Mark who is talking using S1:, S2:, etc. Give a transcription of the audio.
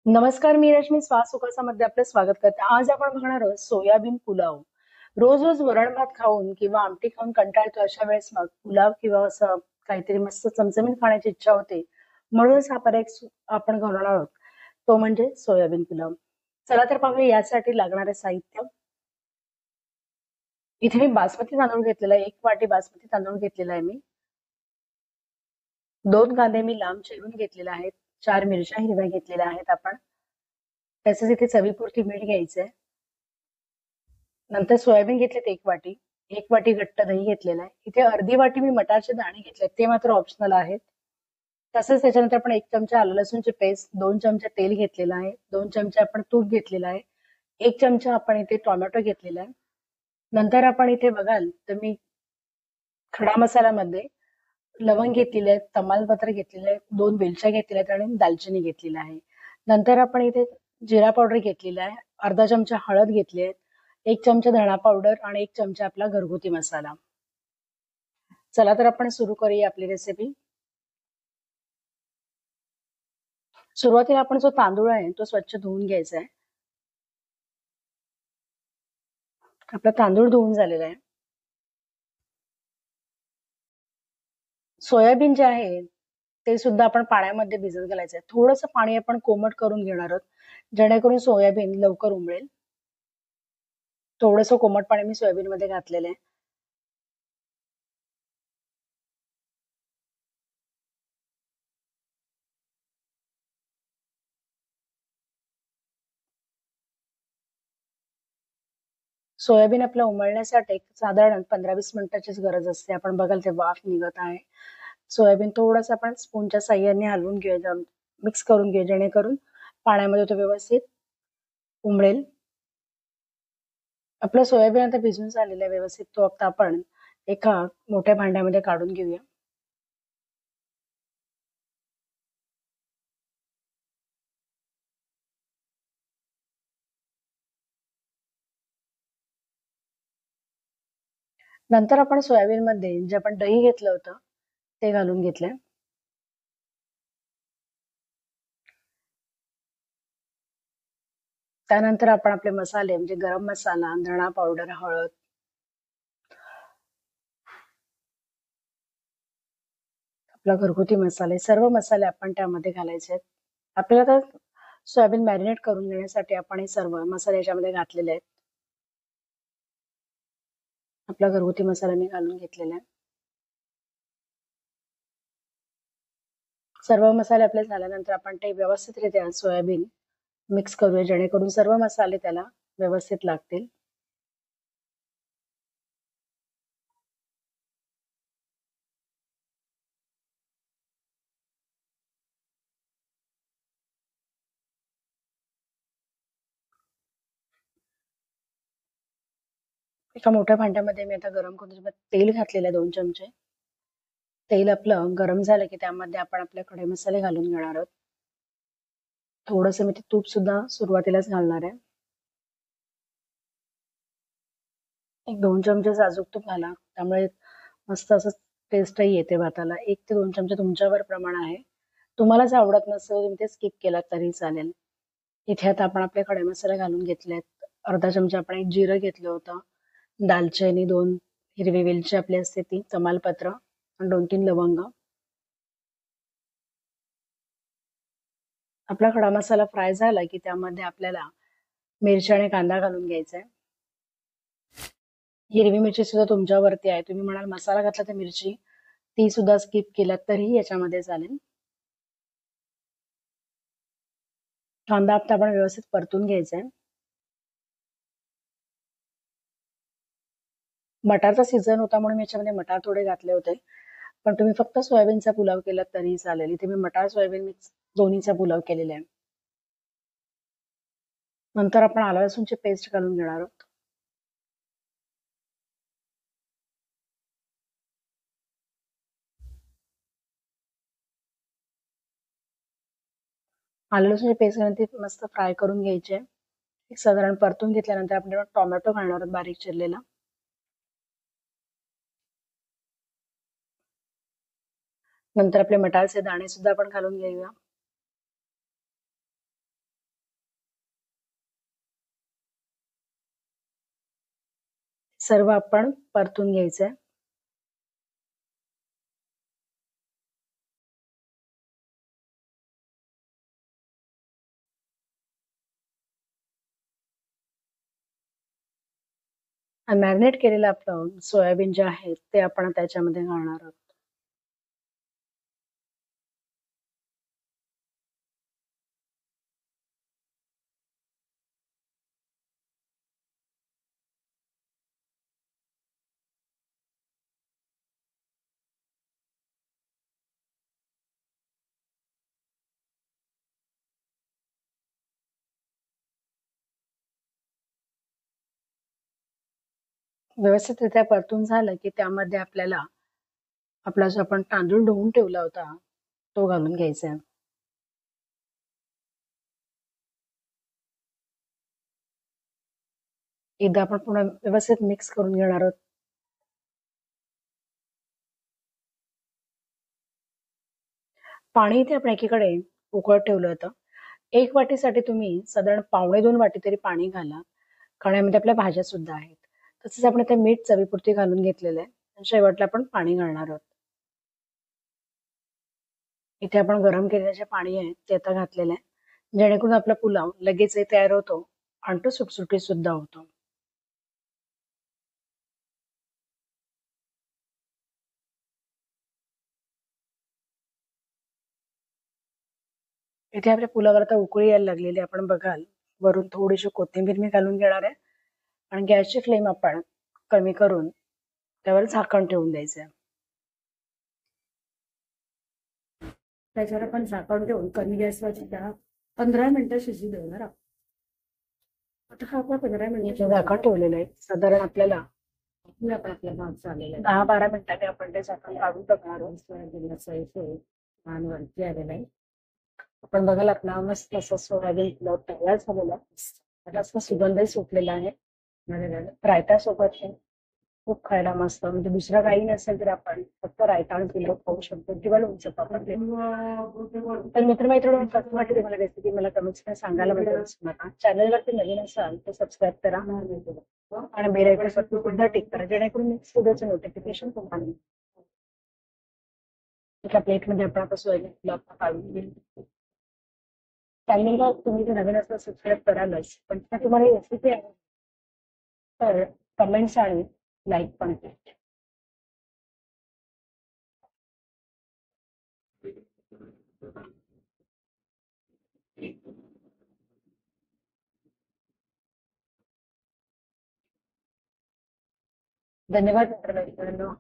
S1: नमस्कार, मी रश्मी श्वास सुखासामध्ये आपलं स्वागत करते. आज आपण बघणार आहोत सोयाबीन पुलाव. रोज रोज वरण भात खाऊन किंवा आमटी खाऊन कंटाळतो अशा वेळेस मग पुलाव किंवा असं काहीतरी मस्त चमचमीत खाण्याची इच्छा होते. म्हणूनच हा पर्याय आपण घालणार आहोत. तो म्हणजे सोयाबीन पुलाव. चला तर पाहूया यासाठी लागणारे साहित्य. इथे मी बासमती तांदूळ घेतलेला आहे. 1 वाटी बासमती तांदूळ घेतलेला आहे मी. 2 कांदे मी लांब चिरून घेतलेले आहेत. 4 मिरच्या हिरव्या घेतलेल्या आहेत आपण. तसेच इथे चवीपुरती मीठ घ्यायचंय. नंतर सोयाबीन घेतलेत 1 वाटी. 1 वाटी घट्ट दही घेतलेलं आहे. इथे अर्धी वाटी मी मटारचे दाणे घेतलेत, ते मात्र ऑप्शनल आहेत. तसंच त्याच्यानंतर आपण 1 चमचा आलं लसूणची पेस्ट, 2 चमचे तेल घेतलेलं आहे, 2 चमचे आपण तूप घेतलेलं आहे, 1 चमचा आपण इथे टोमॅटो घेतलेला आहे. नंतर आपण इथे बघाल तर मी खडा मसाल्यामध्ये लवंग घेतलेले आहेत, तमालपत्र घेतलेले आहे, 2 वेलच्या घेतलेल्या आहेत आणि दालचिनी घेतलेला आहे. नंतर आपण इथे जिरा पावडर घेतलेला आहे, अर्धा चमचा हळद घेतली आहे, 1 चमचा धणा पावडर आणि 1 चमचा आपला घरगुती मसाला. चला तर आपण सुरू करूया आपली रेसिपी. सुरुवातीला आपण जो तांदूळ आहे तो स्वच्छ धुवून घ्यायचा आहे. आपला तांदूळ धुवून झालेला आहे. सोयाबीन जे आहे ते सुद्धा आपण पाण्यामध्ये भिजत घालायचं आहे. थोडंसं पाणी आपण कोमट करून घेणार आहोत, जेणेकरून सोयाबीन लवकर उमळेल. थोडंसं कोमट पाणी मी सोयाबीन मध्ये घातलेलं आहे. सोयाबीन आपलं उमळण्यासाठी साधारण 15-20 मिनिटाचीच गरज असते. आपण बघाल ते वाफ निघत आहे. सोयाबीन थोडंसं आपण स्पूनच्या साह्याने हलवून घेऊया, मिक्स करून घेऊया, जेणेकरून पाण्यामध्ये तो व्यवस्थित उमळेल. आपलं सोयाबीन आता भिजून झालेलं आहे व्यवस्थित. तो आता आपण एका मोठ्या भांड्यामध्ये काढून घेऊया. नंतर आपण सोयाबीन मध्ये जे आपण दही घेतलं होतं ते घालून घेतलंय. त्यानंतर आपण आपले मसाले म्हणजे गरम मसाला, धणा पावडर, हळद, आपला घरगुती मसाले, सर्व मसाले आपण त्यामध्ये घालायचे आहेत. आपल्याला तर सोयाबीन मॅरिनेट करून घेण्यासाठी आपण हे सर्व मसाले याच्यामध्ये घातलेले आहेत. आपला घरगुती मसाला मी घालून घेतलेला आहे. सर्व मसाले आपले झाल्यानंतर आपण ते व्यवस्थितरित्या सोयाबीन मिक्स करूया, जेणेकरून सर्व मसाले त्याला व्यवस्थित लागतील. एका मोठ्या भांड्यामध्ये मी आता गरम करून त्याच्यामध्ये तेल घातलेलं आहे, 2 चमचे. तेल आपलं गरम झालं की त्यामध्ये आपण आपले खडे मसाले घालून घेणार आहोत. थोडंसं मी ते तूप सुद्धा सुरुवातीलाच घालणार आहे. 1-2 चमचे साजूक तूप घाला, त्यामुळे मस्त असं टेस्टही येते भाताला. 1 ते 2 चमचे तुमच्यावर प्रमाण आहे. तुम्हाला जर आवडत नसेल तुम्ही ते स्किप केलात तरी चालेल. इथे आता आपण आपले खडे मसाले घालून घेतलेत. अर्धा चमचा आपण एक जिरं घेतलं होतं, दालचिनी, 2 हिरवी वेलची आपली असते ती, तमालपत्र आणि 2-3 लवंग. आपला खडा मसाला फ्राय झाला की त्यामध्ये आपल्याला मिरची आणि कांदा घालून घ्यायचा आहे. हिरवी मिरची सुद्धा तुमच्यावरती आहे. तुम्ही म्हणाल मसाला घातला तर मिरची ती सुद्धा स्किप केलात तरीही याच्यामध्ये चालेल. कांदा आता आपण व्यवस्थित परतून घ्यायचा आहे. मटारचा सीझन होता म्हणून मी याच्यामध्ये मटार थोडे घातले होते, पण तुम्ही फक्त सोयाबीनचा पुलाव केलात तरीही चालेल. इथे मी मटार सोयाबीन मिक्स दोन्हीचा पुलाव केलेला आहे. नंतर आपण आलं लसूणची पेस्ट घालून घेणार आहोत. आलं लसूणची पेस्ट घालून ती मस्त फ्राय करून घ्यायची आहे. एक साधारण परतून घेतल्यानंतर आपण त्यात टोमॅटो घालणार आहोत बारीक चिरलेला. नंतर आपले मटारचे दाणे सुद्धा आपण घालून घेऊया. सर्व आपण परतून घ्यायचंय. मॅरिनेट केलेलं आपलं सोयाबीन जे आहे ते आपण त्याच्यामध्ये घालणार आहोत. व्यवस्थितरित्या परतून झालं की त्यामध्ये आपल्याला आपला जो आपण तांदूळ धुवून ठेवला होता तो घालून घ्यायचा आहे. एकदा आपण पुन्हा व्यवस्थित मिक्स करून घेणार आहोत. पाणी इथे आपण एकीकडे उकळत ठेवलं होतं. 1 वाटीसाठी तुम्ही साधारण 1.25 वाटी तरी पाणी घाला, कारण यामध्ये आपल्या भाज्या सुद्धा आहेत. तसंच आपण इथे मीठ चवीपुरती घालून घेतलेलं आहे आणि शेवटला आपण पाणी घालणार आहोत. इथे आपण गरम केलेलं जे पाणी आहे ते आता घातलेलं आहे, जेणेकरून आपला पुलाव लगेचही तयार होतो आणि तो सुटसुटीत सुद्धा होतो. इथे आपल्या पुलावाला आता उकळी यायला लागलेली आहे. आपण बघाल वरून थोडीशी कोथिंबीर मी घालून घेणार आहे आणि गॅसची फ्लेम आपण कमी करून त्यावर झाकण ठेवून द्यायचं आहे. त्याच्यावर आपण झाकण ठेवून कमी गॅसवरती त्याला 15 मिनिटं शिजू देणार आहोत. आता हा आपण 15 मिनिटाचं झाकण ठेवलेलं आहे. साधारण आपल्याला आपला भात झालेला आहे. 10-12 मिनिटांनी आपण ते झाकण काढून बघणार आहोत. सोयाबीनचा इथे छान वरती आलेला आहे. आपण बघाल आपला मस्त असं सोयाबीन पुलाव तयार झालेला आहे. आता असं सुगंधही सुटलेला आहे. रायता सोबत खूप खायला मस्त, म्हणजे दुसरं काही नसेल तर आपण फक्त रायता आणि पुलाव खाऊ शकतो किंवा लोणचं पापड. तर मित्रमैत्रिणी कसं वाटतं तुम्हाला रेसिपी मला कमेंट्स सांगायला विसरू नका. चॅनलवरती नवीन असाल तर सबस्क्राईब करा आणि बेल आयकॉनवरती सुद्धा टिक करा, जेणेकरून नेक्स्ट व्हिडिओचं नोटिफिकेशन तुम्हाला मिळेल. एका प्लेटमध्ये आपण आता सोयाबीन पुलाव काढून घेऊ. चॅनलला तुम्ही जर नवीन असं सबस्क्राईब करालच, पण तुम्हाला रेसिपी आहे तर कमेंट्स आणि लाईक पण करा. धन्यवाद मित्रमैत्रिणींनो.